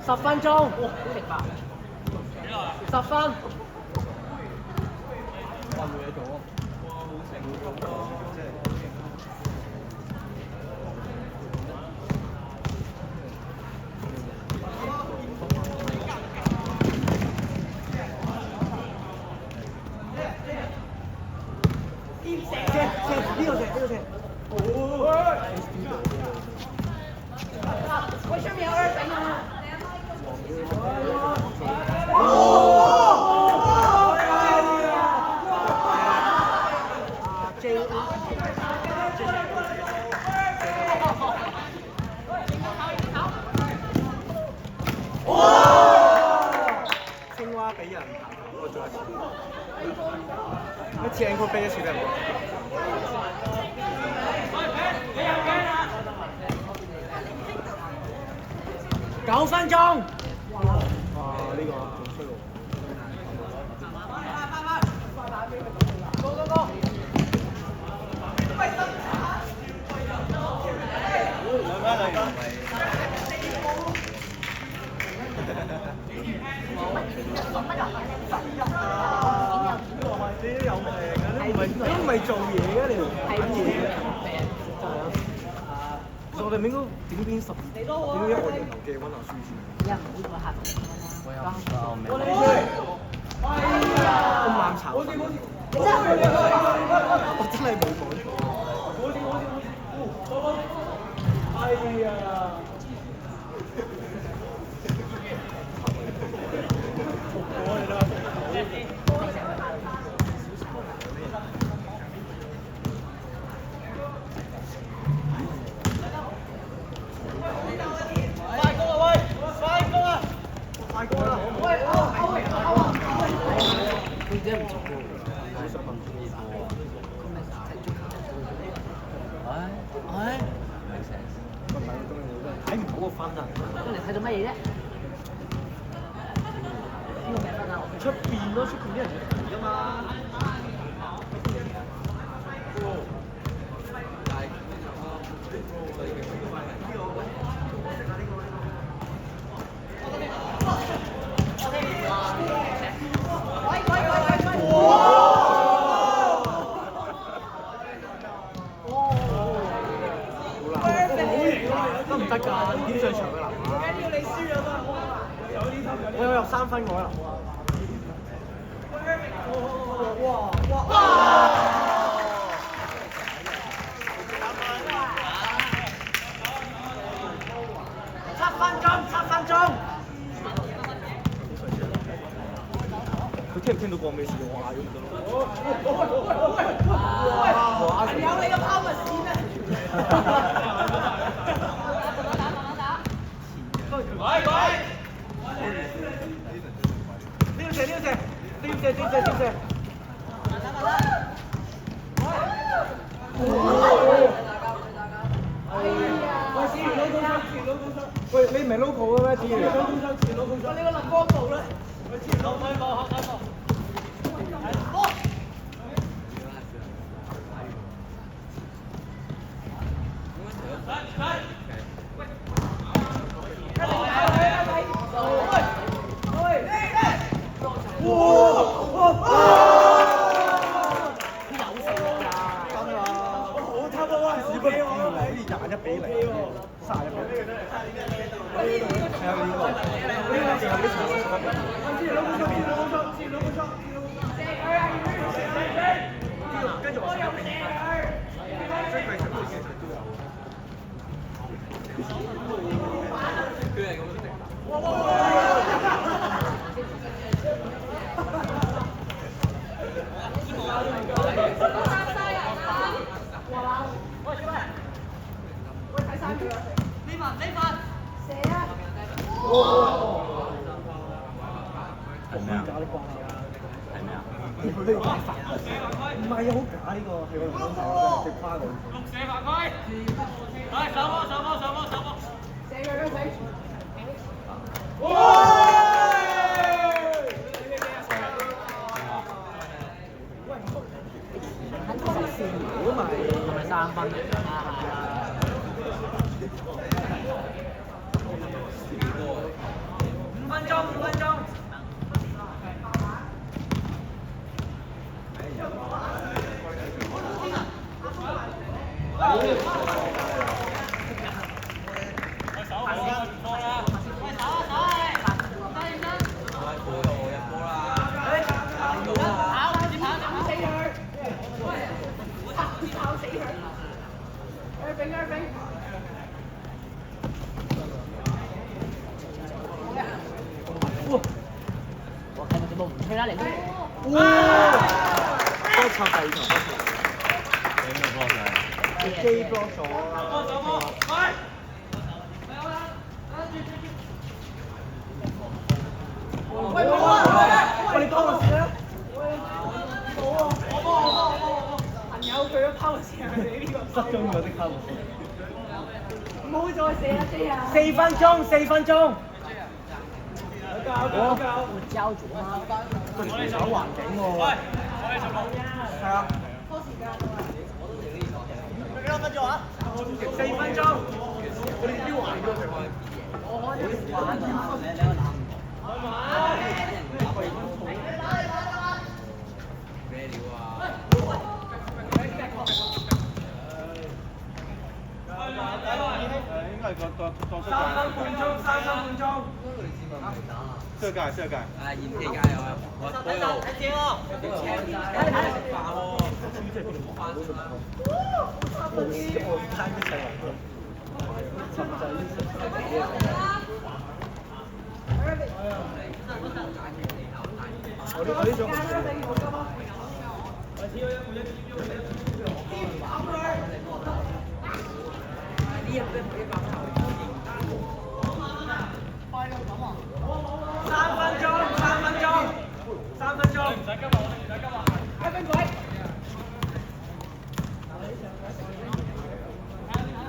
10分鐘，10分。我上面有2分啊！青蛙俾人我再一次 ankle 飛一次俾人。9分鐘。哇！呢個仲衰喎。你都有命嘅，你都唔係做嘢嘅，你睇嘢。其實我哋應該點編12點解我用手機温下書先？有人冇個客人。咁冷炒粉，我真係冇講錯。哎呀！睇唔到個分啊！咁你睇到乜嘢啫？邊個名分啊？出邊咯，出邊啲人嚟㗎嘛。得唔得㗎？點上場㗎啦？緊要你輸咗嘛？我有入3分我啦。7分鐘，7分鐘。佢聽唔聽到講咩事？我嗌咗唔得咯。有你個拋物線咩？溜射溜射溜射溜射溜射。喂，你唔係 local 嘅咩？子瑜。前路你個林光步咧？前路開波，開波。唔係啊，好假呢個係我哋講食花佢。六射犯規，嚟上波上波上波上波，射佢死！哇！如果咪3分5分鐘5分鐘。我睇到節目唔吹啦，你都。哇！多插第二球，你咩 block 嘅？機 block 咗。上波，快！喂，你拋個線啦！朋友佢都拋個線係你呢個？失蹤咗的拋個線。唔好再射啦 J 啊！4分鐘，4分鐘。我交咗啦。我哋走環境喎。係啊。拖時間啊！幾多分鐘啊？4分鐘。我哋標環咗佢。我開咗玩啊！你個男。咩料啊？應該係個3分半鐘，3分半鐘。射界射界。啊，延期加油啊！我睇睇喎。睇睇。化喎。即係邊度翻？冇事，我攤啲細環境。我呢種。3分鐘，3分鐘，3分鐘。唔使急啊，我哋唔使急啊。1分鬼。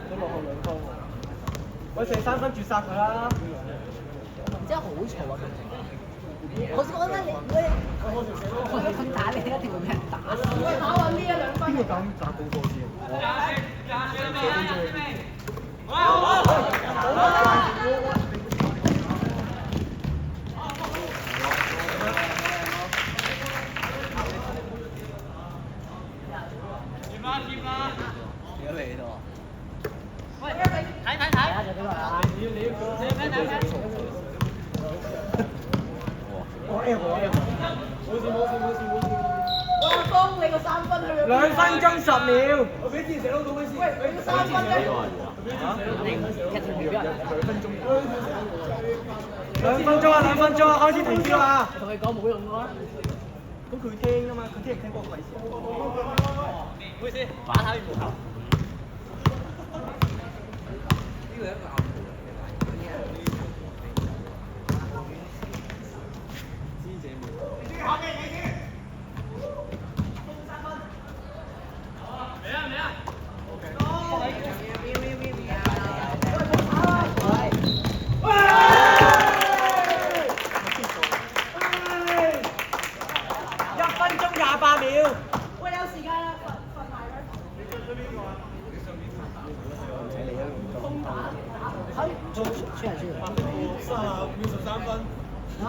都落後2分喎。喂，射3分絕殺佢啦！真係好嘈啊！我覺得我咁打你一定會俾人打死。跑運呢1-2分。邊個敢打高波先？喂，睇睇睇。我 F 我 F。冇事冇事冇事冇事。鐘，你個3分去咗。2分鐘10秒。喂，你個3分咧？你劇情表人2分鐘。2分鐘啊，2分鐘啊，開始停標啦。同你講冇用㗎。咁佢聽㗎嘛，佢聽唔聽嗰個費事。唔好意思，把口唔好。呢個一個暗號1分鐘28秒。喂，有時間啦，瞓埋佢。輸人輸35秒13分。啊？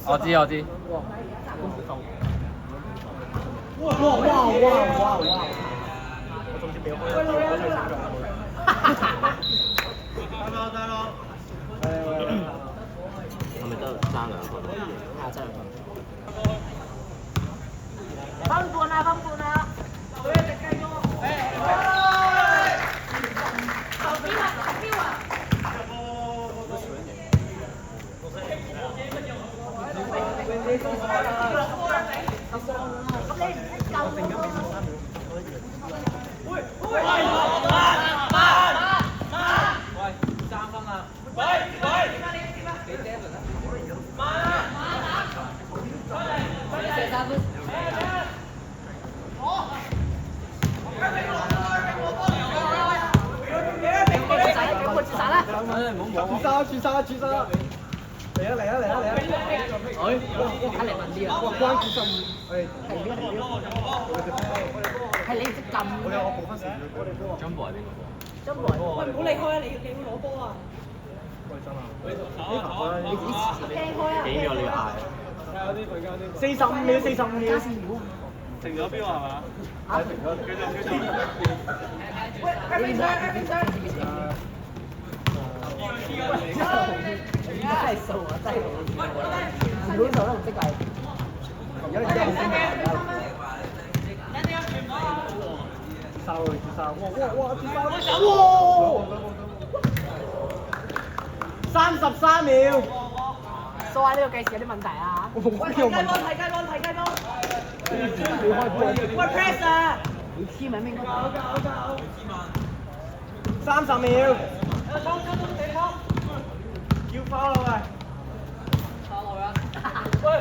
我知我知。哇！我仲接俾我開。得咯。係咪得爭2分？係真係分半啦，分半啦。後邊啊！轉身啦！嚟啊！睇嚟問啲啊！關注15，係你識撳。我報翻時。Jumbo 係邊個？張博。喂，唔好離開啊！你會攞波啊！喂，真啊！呢球咧，掟開啊！幾秒你要嗌45秒，45秒。停咗標係嘛？係停咗。喂，真係數啊！真係本數都唔識計。而家好精明。33秒。數下呢個計時有啲問題啊！我冇有問題。提雞高！喂 press 啊！你黐咪應該30秒。要跑啦喂！喂！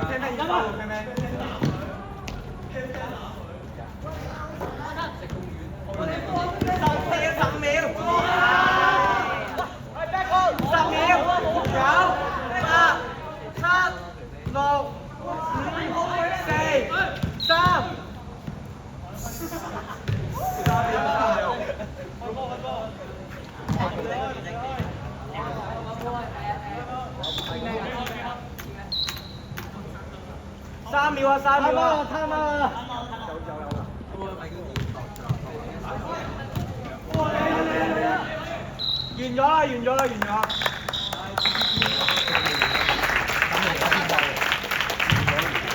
聽聽音樂，聽聽。10秒。10秒。9、8、7、6、5、4、3。3秒啊！3秒啊！貪啊！完咗啦！